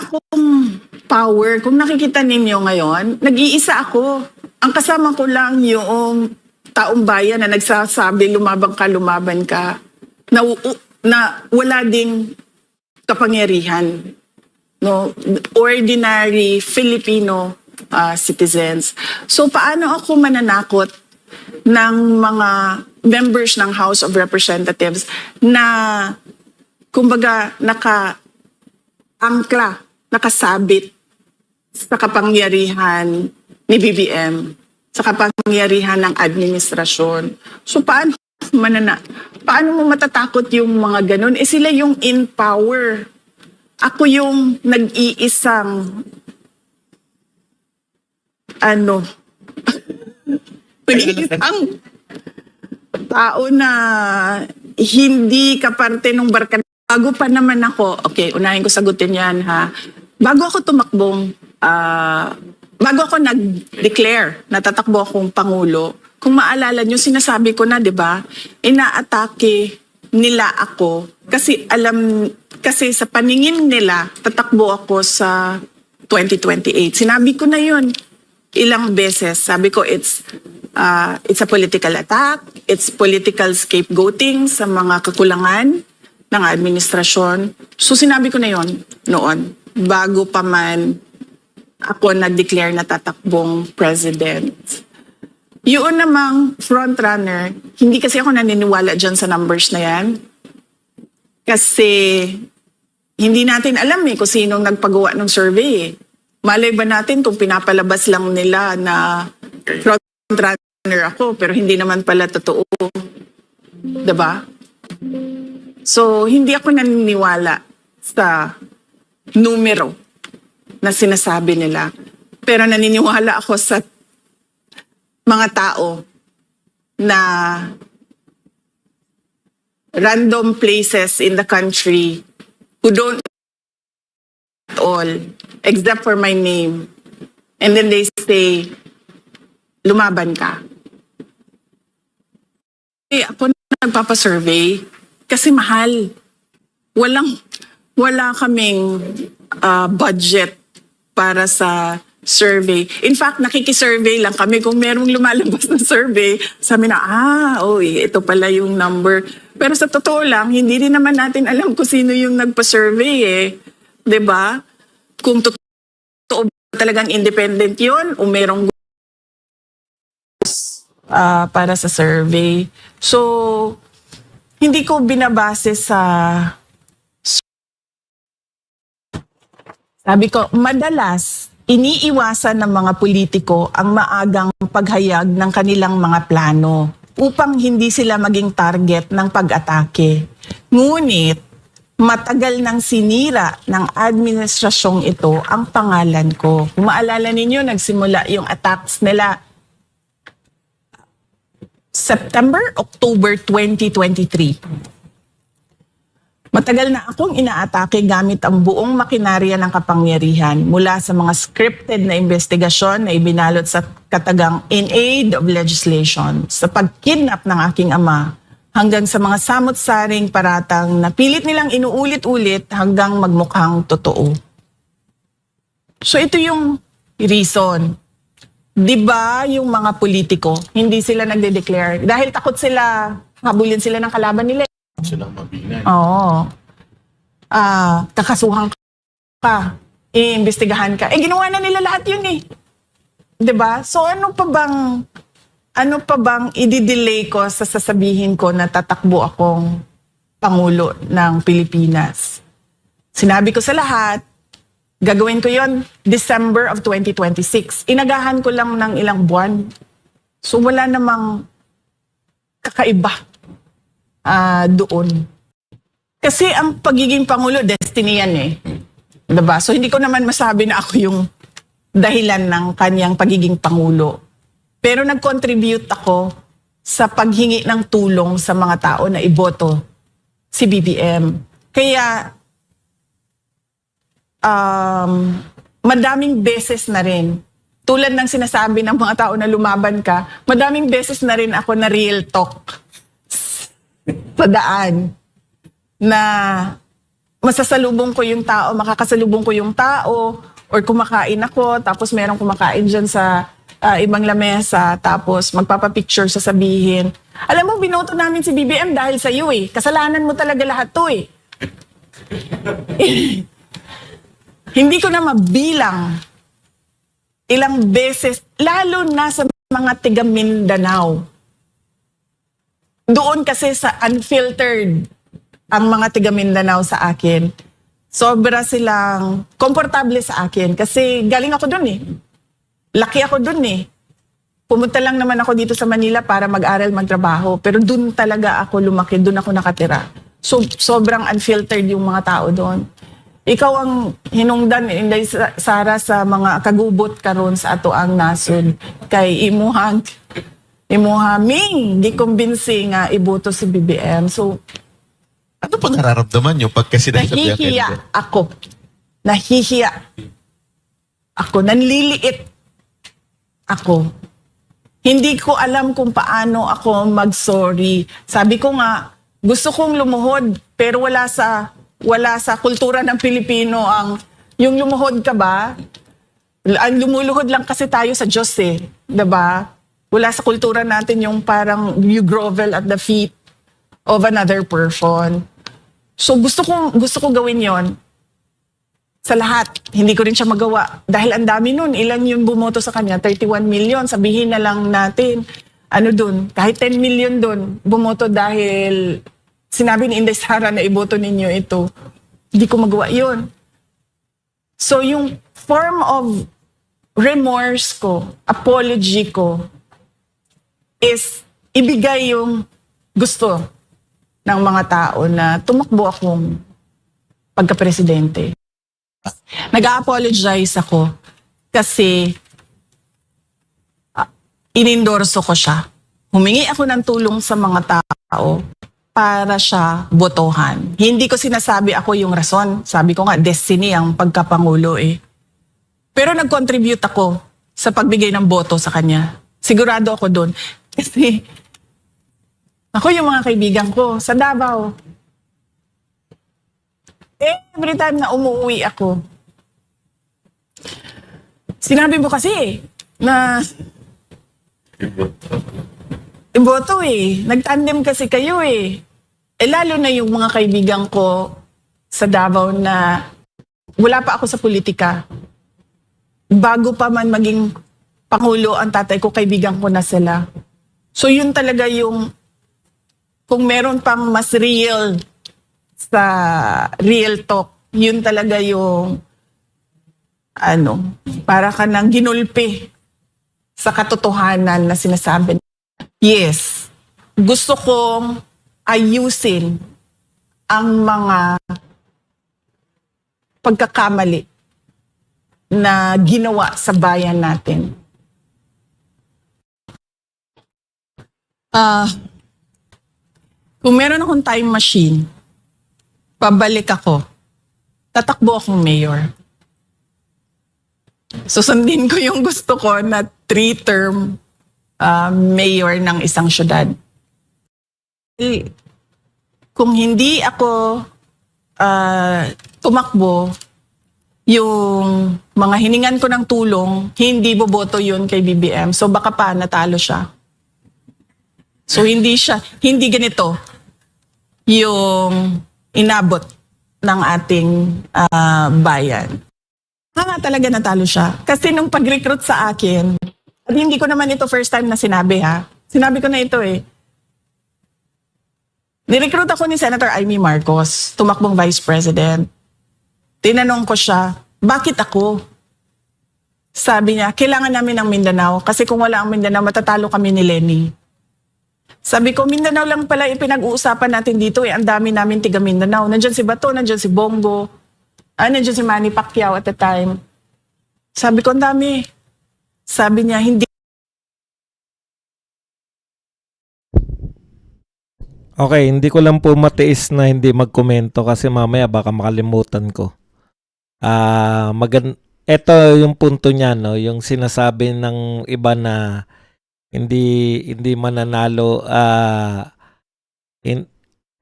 akong power. Kung nakikita ninyo ngayon, nag-iisa ako. Ang kasama ko lang yung taong bayan na nagsasabi, lumaban ka, na wala ding kapangyarihan. No? Ordinary Filipino citizens. So paano ako mananakot ng mga members ng House of Representatives na kumbaga angkla, nakasabit sa kapangyarihan ni BBM, sa kapangyarihan ng administrasyon. So paano mo matatakot yung mga ganun? Eh sila yung in power. Ako yung nag-iisang nag-iisang tao na hindi kaparte ng barkada. Bago pa naman ako, okay, unahin ko sagutin yan ha. Bago ako tumakbong, bago ako nag-declare na tatakbo akong Pangulo, kung maalala nyo, sinasabi ko na, di ba, inaatake nila ako kasi sa paningin nila, tatakbo ako sa 2028. Sinabi ko na yun ilang beses. Sabi ko, it's a political attack, it's political scapegoating sa mga kakulangan ng administrasyon. So sinabi ko na yon noon, bago pa man ako nag-declare na tatakbong president. Yun namang frontrunner, hindi kasi ako naniniwala dyan sa numbers na yan. Kasi hindi natin alam kung sinong nagpagawa ng survey. Malay ba natin kung pinapalabas lang nila na frontrunner ako pero hindi naman pala totoo. Diba? So, hindi ako naniniwala sa numero na sinasabi nila. Pero naniniwala ako sa mga tao na random places in the country who don't at all, except for my name. And then they say, lumaban ka. Ako na nagpapasurvey kasi mahal. Wala kaming budget para sa survey. In fact, nakikisurvey lang kami kung merong lumalabas na survey. Sabi na, ito pala yung number. Pero sa totoo lang, hindi rin naman natin alam kung sino yung nagpa-survey eh. 'Di ba? Kung totoo talagang independent yun o merong para sa survey. So, hindi ko binabase sa sabi ko, madalas iniiwasan ng mga politiko ang maagang paghayag ng kanilang mga plano upang hindi sila maging target ng pag-atake. Ngunit, matagal nang sinira ng administrasyong ito ang pangalan ko. Kung maalala ninyo, nagsimula yung attacks nila October 2023. Matagal na akong inaatake gamit ang buong makinarya ng kapangyarihan mula sa mga scripted na investigasyon na ibinalot sa katagang in aid of legislation, sa pagkidnap ng aking ama, hanggang sa mga samot-saring paratang na pilit nilang inuulit-ulit hanggang magmukhang totoo. So ito yung reason. Di ba yung mga politiko, hindi sila nagde-declare dahil takot sila, habulin sila ng kalaban nila. Silang mabingay. Oo. Kakasuhan ka, iimbestigahan ka. Ginawa na nila lahat yun eh. 'Di ba? So ano pa bang i-delay ko sa sasabihin ko na tatakbo akong Pangulo ng Pilipinas? Sinabi ko sa lahat, gagawin ko yon December of 2026. Inagahan ko lang ng ilang buwan. So wala namang kakaiba doon. Kasi ang pagiging Pangulo, destiny yan eh. Diba? So hindi ko naman masabi na ako yung dahilan ng kanyang pagiging Pangulo. Pero nag-contribute ako sa paghingi ng tulong sa mga tao na iboto si BBM. Kaya madaming beses na rin, tulad ng sinasabi ng mga tao na lumaban ka, madaming beses na rin ako na real talk sa daan na masasalubong ko yung tao, makakasalubong ko yung tao, or kumakain ako, tapos merong kumakain dyan sa ibang lamesa, tapos magpapapicture sasabihin, alam mo, binoto namin si BBM dahil sa iyo eh. Kasalanan mo talaga lahat to eh. Hindi ko na mabilang ilang beses, lalo na sa mga tiga Mindanao. Doon kasi sa unfiltered ang mga tiga Mindanao sa akin. Sobra silang komportable sa akin kasi galing ako doon eh. Laki ako doon eh. Pumunta lang naman ako dito sa Manila para mag-aral, magtrabaho. Pero doon talaga ako lumaki, doon ako nakatira. So, sobrang unfiltered yung mga tao doon. Ikaw ang hinungdan, Inday Sara, sa mga kagubot karon sa ato ang nasod. Kay imuhaming, di kumbinsi nga iboto si BBM. So, Ano pang nararamdaman nyo pagka sinasabihan kayo? nahihiya ako. Nahihiya ako. Nanliliit ako. Hindi ko alam kung paano ako mag-sorry. Sabi ko nga, gusto kong lumuhod, pero wala sa kultura ng Pilipino ang yung lumuhod ka ba? Ang lumuluhod lang kasi tayo sa Diyos eh, 'di ba? Wala sa kultura natin yung parang you grovel at the feet of another person. So gusto ko gawin 'yon sa lahat. Hindi ko rin siya magawa dahil ang dami nun. Ilan yung bumoto sa kanya? 31 million. Sabihin na lang natin, ano dun, kahit 10 million dun, bumoto dahil sinabi ni Inday Sara na iboto ninyo ito. Hindi ko magawa yun. So yung form of remorse ko, apology ko, is ibigay yung gusto ng mga tao na tumakbo akong pagka-presidente. Nag-a-apologize ako kasi inendorso ko siya. Humingi ako ng tulong sa mga tao para siya botohan. Hindi ko sinasabi ako yung rason. Sabi ko nga, destiny ang pagkapangulo eh. Pero nag-contribute ako sa pagbigay ng boto sa kanya. Sigurado ako doon. Kasi ako yung mga kaibigan ko sa Davao. Every time na umuwi ako, sinabi mo kasi na iboto eh. Nagtandem kasi kayo eh. Lalo na yung mga kaibigan ko sa Davao na wala pa ako sa politika. Bago pa man maging pangulo ang tatay ko, kaibigan ko na sila. So yun talaga yung, kung meron pang mas real sa real talk, yun talaga yung para ka nang ginulpi sa katotohanan na sinasabi. Yes, gusto kong ayusin ang mga pagkakamali na ginawa sa bayan natin. Kung meron akong time machine, pabalik ako, tatakbo akong mayor. Susundin ko yung gusto ko na 3-term mayor ng isang syudad. Kung hindi ako tumakbo, yung mga hiningan ko ng tulong, hindi boboto yun kay BBM. So baka pa natalo siya. So hindi ganito yung inabot ng ating bayan. Nga talaga natalo siya. Kasi nung pag-recruit sa akin, at hindi ko naman ito first time na sinabi ha. Sinabi ko na ito eh. Nirecruit ako ni Senator Amy Marcos, tumakbong Vice President. Tinanong ko siya, bakit ako? Sabi niya, kailangan namin ng Mindanao kasi kung wala ang Mindanao, matatalo kami ni Lenny. Sabi ko, Mindanao lang pala ipinag-uusapan natin dito eh. Ang dami namin tiga Mindanao. Nandyan si Bato, nandyan si Bongo, nandyan si Manny Pacquiao at the time. Sabi ko, ang dami. Sabi niya, hindi. Okay, hindi ko lang po matiis na hindi magkomento kasi mamaya baka makalimutan ko. Ito yung punto niya, no, yung sinasabi ng iba na hindi mananalo,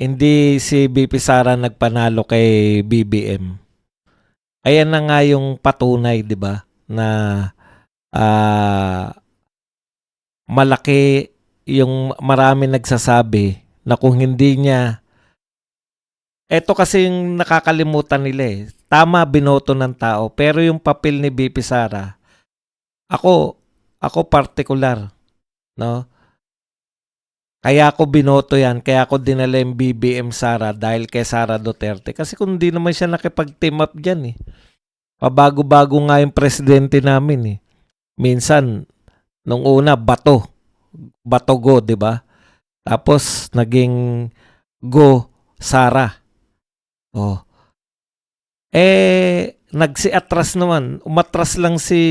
hindi si BP Sara nagpanalo kay BBM. Ayan na nga yung patunay, 'di ba? Na ah, malaki yung marami nagsasabi na kung hindi niya, eto kasi yung nakakalimutan nila eh. Tama, binoto ng tao, pero yung papel ni BP Sara, ako particular, no? Kaya ako binoto yan, kaya ako dinala yung BBM Sara dahil kay Sara Duterte. Kasi kung di naman siya nakipag-team up dyan eh. Pabago-bago nga yung presidente namin eh. Minsan, nung una, Bato Go, di ba? Tapos, naging Go Sara. Oh. Nagsiatras naman. Umatras lang si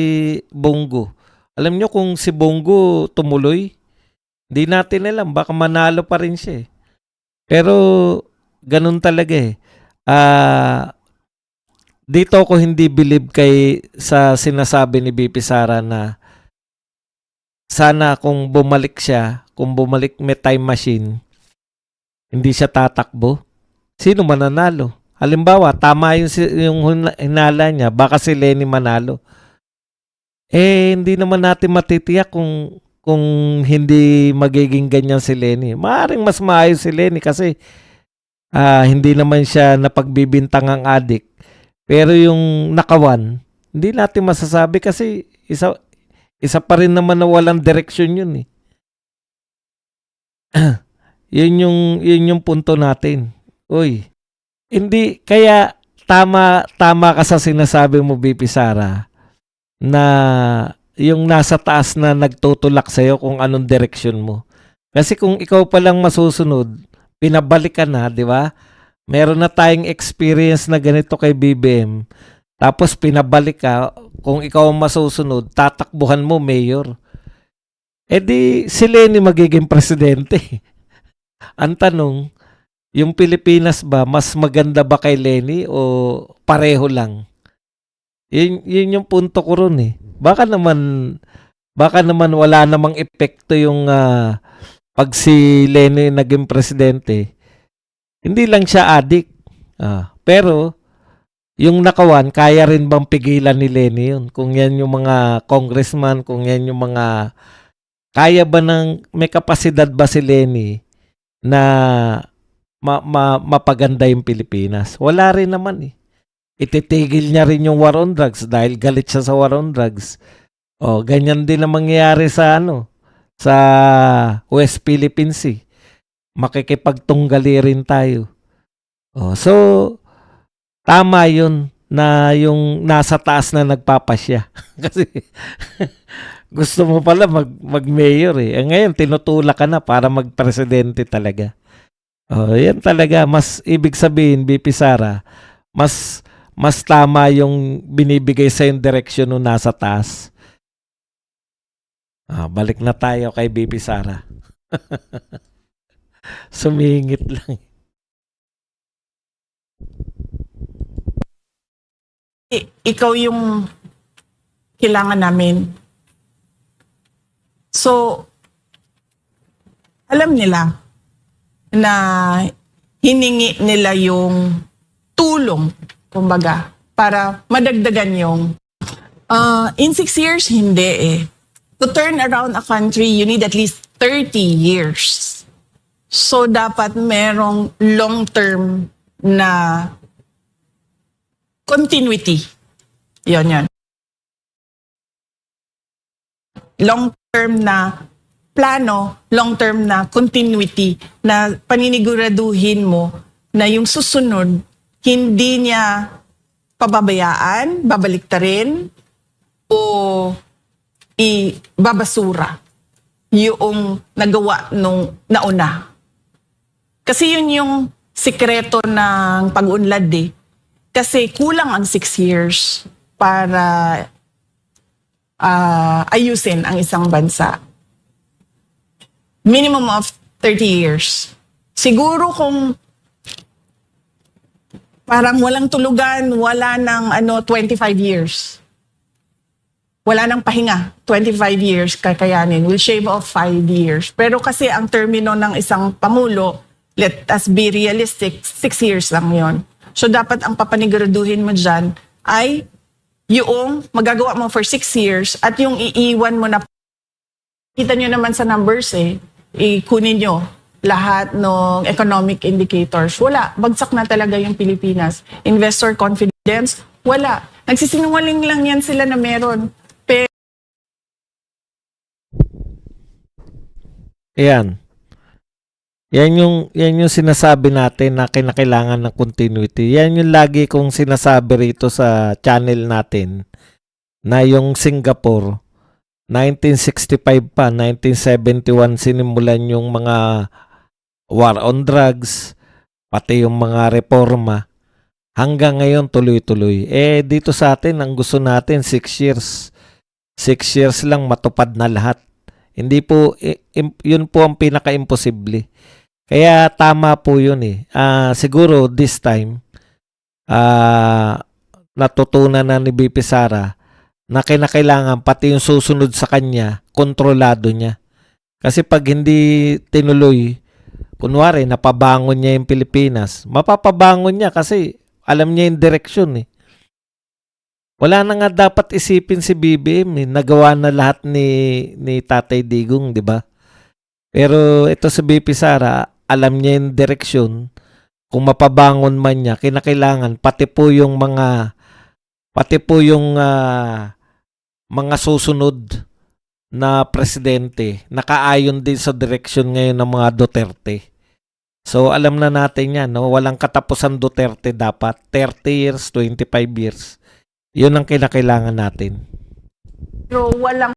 Bongo. Alam nyo kung si Bongo tumuloy, di natin alam. Baka manalo pa rin siya eh. Pero, ganun talaga eh. Dito ako hindi believe sa sinasabi ni BP Sara na sana kung bumalik siya, kung bumalik may time machine, hindi siya tatakbo. Sino mananalo? Halimbawa, tama yung hinala niya, baka si Lenny manalo. Hindi naman natin matitiyak kung hindi magiging ganyan si Lenny. Maaaring mas maayos si Lenny kasi hindi naman siya napagbibintangang adik. Pero yung nakawan, hindi natin masasabi kasi isa pa rin naman na walang direksyon yun eh. yun yung punto natin. Uy, hindi, kaya tama ka sa sinasabi mo, BP Sara, na yung nasa taas na nagtutulak sa'yo kung anong direksyon mo. Kasi kung ikaw pa lang masusunod, pinabalik ka na, di ba? Meron na tayong experience na ganito kay BBM. Tapos pinabalik ka, kung ikaw ang masusunod, tatakbuhan mo, mayor. Di si Lenny magiging presidente. Ang tanong, yung Pilipinas ba, mas maganda ba kay Lenny o pareho lang? Yun yung punto ko ron eh. Baka naman wala namang epekto yung pag si Lenny naging presidente. Hindi lang siya adik. Pero, yung nakawan, kaya rin bang pigilan ni Lenny yun? Kung yan yung mga congressman, kung yan yung mga... Kaya ba may kapasidad ba si Lenny na mapaganda yung Pilipinas? Wala rin naman eh. Ititigil niya rin yung war on drugs dahil galit siya sa war on drugs. Ganyan din ang mangyayari sa sa West Philippines Sea. Makikipagtunggali rin tayo. So, tama yun na yung nasa taas na nagpapasya. Kasi gusto mo pala mag-mayor eh. Ngayon, tinutulak ka na para mag-presidente talaga. Yan talaga. Mas ibig sabihin, BP Sara, mas tama yung binibigay sa yung direksyon nung nasa taas. Balik na tayo kay BP Sara. Sumingit lang. Ikaw yung kailangan namin. So, alam nila na hiningi nila yung tulong, kumbaga, para madagdagan yung in 6 years, hindi eh. To turn around a country, you need at least 30 years. So, dapat merong long-term na continuity. Yon. Long-term na plano, long-term na continuity na paniniguraduhin mo na yung susunod, hindi niya pababayaan, babaliktarin, o ibabasura yung nagawa nung nauna. Kasi yun yung sikreto ng pag-unlad eh. Kasi kulang ang 6 years para ayusin ang isang bansa. Minimum of 30 years. Siguro kung parang walang tulugan, wala ng 25 years. Wala nang pahinga, 25 years kakayanin. We'll shave off 5 years. Pero kasi ang termino ng isang pamulo let us be realistic, 6 years lang yon. So dapat ang papaniguraduhin mo dyan ay yung magagawa mo for 6 years at yung iiwan mo na, kita nyo naman sa numbers ikunin nyo lahat ng economic indicators. Wala, bagsak na talaga yung Pilipinas. Investor confidence, wala. Nagsisinungaling lang yan sila na meron. Ayan. Yan yung sinasabi natin na kinakailangan ng continuity. Yan yung lagi kong sinasabi rito sa channel natin na yung Singapore 1965 pa, 1971 sinimulan yung mga war on drugs, pati yung mga reforma. Hanggang ngayon tuloy-tuloy. Dito sa atin, ang gusto natin 6 years. 6 years lang matupad na lahat. Hindi po, yun po ang pinaka-imposible. Kaya tama po yun siguro this time, natutunan na ni BP Sara na kinakailangan pati yung susunod sa kanya, kontrolado niya. Kasi pag hindi tinuloy, kunwari napabangon niya yung Pilipinas, mapapabangon niya kasi alam niya yung direksyon Wala na nga dapat isipin si BBM Nagawa na lahat ni Tatay Digong, di ba? Pero ito si BP Sara, alam niya yung direksyon. Kung mapabangon man niya, kinakailangan pati po yung mga susunod na presidente nakaayon din sa direksyon ngayon ng mga Duterte. So alam na natin yan, walang katapusan Duterte dapat. 30 years, 25 years. Yun ang kinakailangan natin. Pero walang